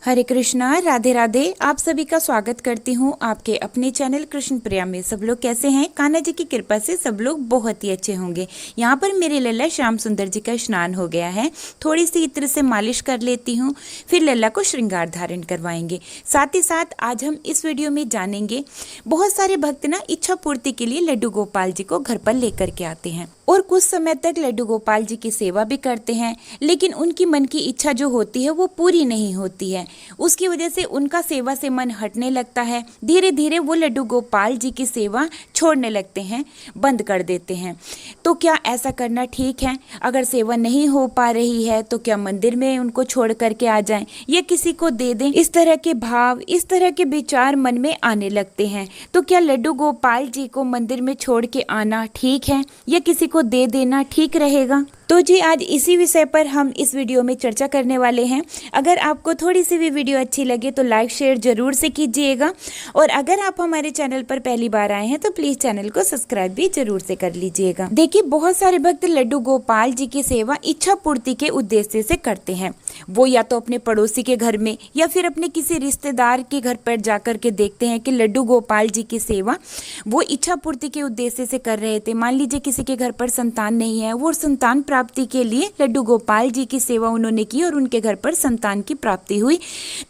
हरे कृष्णा, राधे राधे। आप सभी का स्वागत करती हूँ आपके अपने चैनल कृष्ण प्रिया में। सब लोग कैसे हैं? कान्हा जी की कृपा से सब लोग बहुत ही अच्छे होंगे। यहाँ पर मेरे लल्ला श्याम सुंदर जी का स्नान हो गया है। थोड़ी सी इत्र से मालिश कर लेती हूँ, फिर लल्ला को श्रृंगार धारण करवाएंगे। साथ ही साथ आज हम इस वीडियो में जानेंगे, बहुत सारे भक्त ना इच्छा पूर्ति के लिए लड्डू गोपाल जी को घर पर लेकर के आते हैं और कुछ समय तक लड्डू गोपाल जी की सेवा भी करते हैं, लेकिन उनकी मन की इच्छा जो होती है वो पूरी नहीं होती है। उसकी वजह से उनका सेवा से मन हटने लगता है। धीरे धीरे वो लड्डू गोपाल जी की सेवा छोड़ने लगते हैं, बंद कर देते हैं। तो क्या ऐसा करना ठीक है? अगर सेवा नहीं हो पा रही है तो क्या मंदिर में उनको छोड़ करके आ जाएं या किसी को दे दें? इस तरह के भाव, इस तरह के विचार मन में आने लगते हैं। तो क्या लड्डू गोपाल जी को मंदिर में छोड़ के आना ठीक है या किसी को दे देना ठीक रहेगा? तो जी आज इसी विषय पर हम इस वीडियो में चर्चा करने वाले हैं। अगर आपको थोड़ी सी भी वीडियो अच्छी लगे तो लाइक शेयर जरूर से कीजिएगा, और अगर आप हमारे चैनल पर पहली बार आए हैं तो प्लीज चैनल को सब्सक्राइब भी जरूर से कर लीजिएगा। देखिए, बहुत सारे भक्त लड्डू गोपाल जी की सेवा इच्छा पूर्ति के उद्देश्य से करते हैं। वो या तो अपने पड़ोसी के घर में या फिर अपने किसी रिश्तेदार के घर पर जाकर के देखते हैं कि लड्डू गोपाल जी की सेवा वो इच्छा पूर्ति के उद्देश्य से कर रहे थे। मान लीजिए किसी के घर पर संतान नहीं है, वो संतान प्राप्ति के लिए लड्डू गोपाल जी की सेवा उन्होंने की और उनके घर पर संतान की प्राप्ति हुई।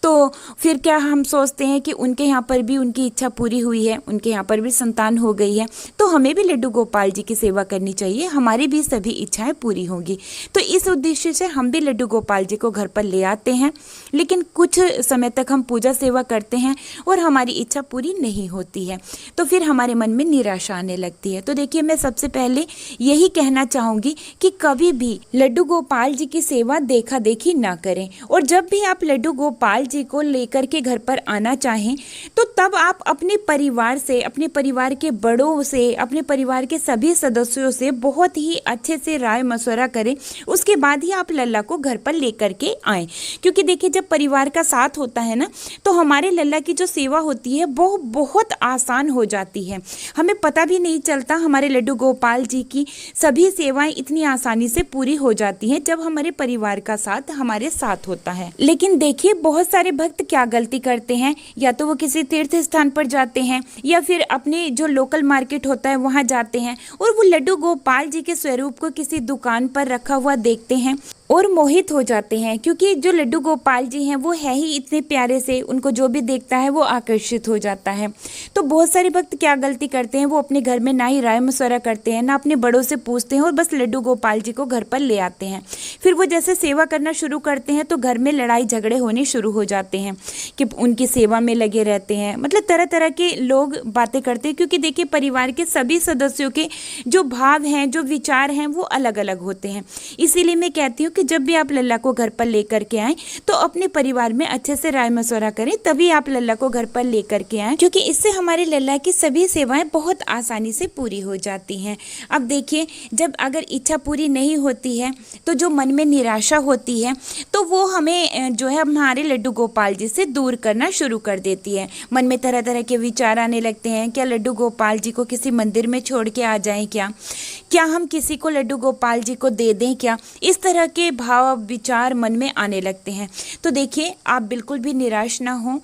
तो फिर क्या हम सोचते हैं कि उनके यहाँ पर भी उनकी इच्छा पूरी हुई है, उनके यहाँ पर भी संतान हो गई है, तो हमें भी लड्डू गोपाल जी की सेवा करनी चाहिए, हमारी भी सभी इच्छाएं पूरी होंगी। तो इस उद्देश्य से हम भी लड्डू गोपाल जी को घर पर ले आते हैं, लेकिन कुछ समय तक हम पूजा सेवा करते हैं और हमारी इच्छा पूरी नहीं होती है, तो फिर हमारे मन में निराशा आने लगती है। तो देखिए, मैं सबसे पहले यही कहना चाहूँगी कि कभी भी लड्डू गोपाल जी की सेवा देखा देखी ना करें, और जब भी आप लड्डू गोपाल जी को लेकर के घर पर आना चाहें तो तब आप अपने परिवार से, अपने परिवार के बड़ों से, अपने परिवार के सभी सदस्यों से बहुत ही अच्छे से राय मशवरा करें। उसके बाद ही आप लल्ला को घर पर लेकर के आएँ, क्योंकि देखिए जब परिवार का साथ होता है ना तो हमारे लल्ला की जो सेवा होती है वो बहुत आसान हो जाती है। हमें पता भी नहीं चलता, हमारे लड्डू गोपाल जी की सभी सेवाएं इतनी आसानी से पूरी हो जाती हैं जब हमारे परिवार का साथ हमारे साथ होता है। लेकिन देखिए, बहुत सारे भक्त क्या गलती करते हैं, या तो वो किसी तीर्थ स्थान पर जाते हैं या फिर अपने जो लोकल मार्केट होता है वहाँ जाते हैं और वो लड्डू गोपाल जी के स्वरूप को किसी दुकान पर रखा हुआ देखते हैं और मोहित हो जाते हैं, क्योंकि जो लड्डू गोपाल जी हैं वो है ही इतने प्यारे से, उनको जो भी देखता है वो आकर्षित हो जाता है। तो बहुत सारे भक्त क्या गलती करते हैं, वो अपने घर में ना ही राय मशवरा करते हैं, ना अपने बड़ों से पूछते हैं और बस लड्डू गोपाल जी को घर पर ले आते हैं। फिर वो जैसे सेवा करना शुरू करते हैं तो घर में लड़ाई झगड़े होने शुरू हो जाते हैं कि उनकी सेवा में लगे रहते हैं, मतलब तरह तरह के लोग बातें करते हैं, क्योंकि देखिए परिवार के सभी सदस्यों के जो भाव हैं, जो विचार हैं वो अलग अलग होते हैं। इसीलिए मैं कहती हूँ कि जब भी आप लल्ला को घर पर लेकर के आएं तो अपने परिवार में अच्छे से राय मशवरा करें, तभी आप लल्ला को घर पर लेकर के आएं, क्योंकि इससे हमारे लल्ला की सभी सेवाएं बहुत आसानी से पूरी हो जाती हैं। अब देखिए, जब अगर इच्छा पूरी नहीं होती है तो जो मन में निराशा होती है तो वो हमें जो है हमारे लड्डू गोपाल जी से दूर करना शुरू कर देती है। मन में तरह तरह के विचार आने लगते हैं, क्या लड्डू गोपाल जी को किसी मंदिर में छोड़ के आ जाएं, क्या हम किसी को लड्डू गोपाल जी को दे दें क्या? इस तरह के भाव विचार मन में आने लगते हैं। तो देखिए, आप बिल्कुल भी निराश ना हो।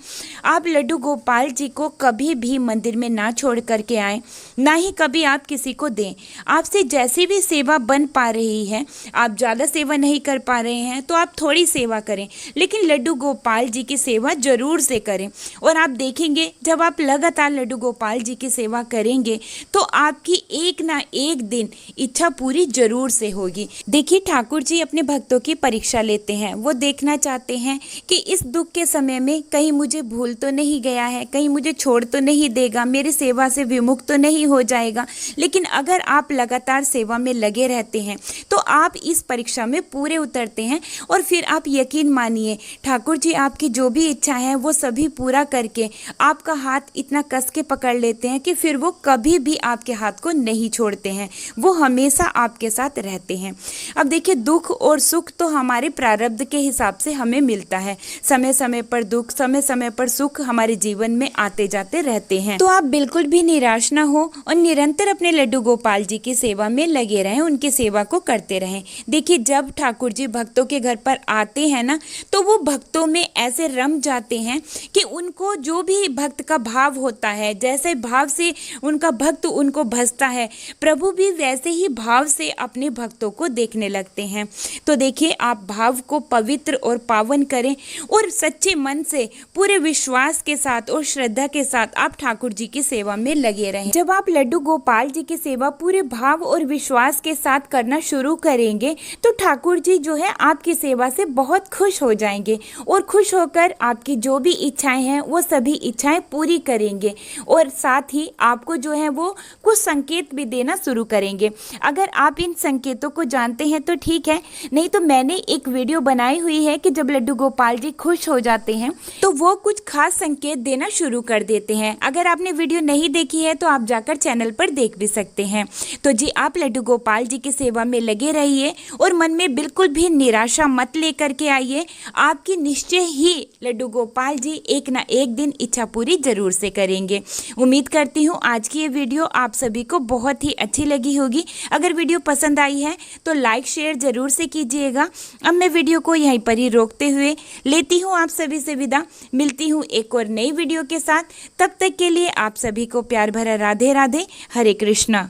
आप लड्डू गोपाल जी को कभी भी मंदिर में ना छोड़ करके आएं, ना ही कभी आप किसी को दें। आपसे जैसी भी सेवा बन पा रही है, आप ज़्यादा सेवा नहीं कर पा रहे हैं तो आप थोड़ी सेवा करें, लेकिन लड्डू गोपाल जी की सेवा जरूर से करें। और आप देखेंगे, जब आप लगातार लड्डू गोपाल जी की सेवा करेंगे तो आपकी एक ना एक दिन इच्छा पूरी जरूर से होगी। देखिए, ठाकुर जी अपने भक्तों की परीक्षा लेते हैं। वो देखना चाहते हैं कि इस दुख के समय में कहीं मुझे भूल तो नहीं गया है, कहीं मुझे छोड़ तो नहीं देगा, मेरी सेवा से विमुख तो नहीं हो जाएगा। लेकिन अगर आप लगातार सेवा में लगे रहते हैं तो आप इस परीक्षा में पूरे उतरते हैं, और फिर आप यकीन मानिए, ठाकुर जी आपकी जो भी इच्छा है वो सभी पूरा करके आपका हाथ इतना कस के पकड़ लेते हैं कि फिर वो कभी भी आपके हाथ को नहीं छोड़ते हैं, वो हमेशा आपके साथ रहते हैं। अब देखिए, दुख और और सुख तो हमारे प्रारब्ध के हिसाब से हमें मिलता है। समय समय पर दुख, समय समय पर सुख हमारे जीवन में आते जाते रहते हैं। तो आप बिल्कुल भी निराश ना हो और निरंतर अपने लड्डू गोपाल जी की सेवा में लगे रहें, उनकी सेवा को करते रहें। देखिए, जब ठाकुर जी भक्तों के घर पर आते हैं ना, तो वो भक्तों में ऐसे रम जाते हैं कि उनको जो भी भक्त का भाव होता है, जैसे भाव से उनका भक्त उनको भजता है, प्रभु भी वैसे ही भाव से अपने भक्तों को देखने लगते हैं। तो देखिए, आप भाव को पवित्र और पावन करें और सच्चे मन से पूरे विश्वास के साथ और श्रद्धा के साथ आप ठाकुर जी की सेवा में लगे रहें। जब आप लड्डू गोपाल जी की सेवा पूरे भाव और विश्वास के साथ करना शुरू करेंगे तो ठाकुर जी जो है आपकी सेवा से बहुत खुश हो जाएंगे और खुश होकर आपकी जो भी इच्छाएं हैं वो सभी इच्छाएं पूरी करेंगे और साथ ही आपको जो है वो कुछ संकेत भी देना शुरू करेंगे। अगर आप इन संकेतों को जानते हैं तो ठीक है, नहीं तो मैंने एक वीडियो बनाई हुई है कि जब लड्डू गोपाल जी खुश हो जाते हैं तो वो कुछ खास संकेत देना शुरू कर देते हैं। अगर आपने वीडियो नहीं देखी है तो आप जाकर चैनल पर देख भी सकते हैं। तो जी, आप लड्डू गोपाल जी की सेवा में लगे रहिए और मन में बिल्कुल भी निराशा मत लेकर के आइए। आपकी निश्चय ही लड्डू गोपाल जी एक ना एक दिन इच्छा पूरी जरूर से करेंगे। उम्मीद करती हूँ आज की ये वीडियो आप सभी को बहुत ही अच्छी लगी होगी। अगर वीडियो पसंद आई है तो लाइक शेयर जरूर से कीजिएगा। अब मैं वीडियो को यहीं पर ही रोकते हुए लेती हूँ आप सभी से विदा। मिलती हूँ एक और नई वीडियो के साथ। तब तक के लिए आप सभी को प्यार भरा राधे राधे, हरे कृष्णा।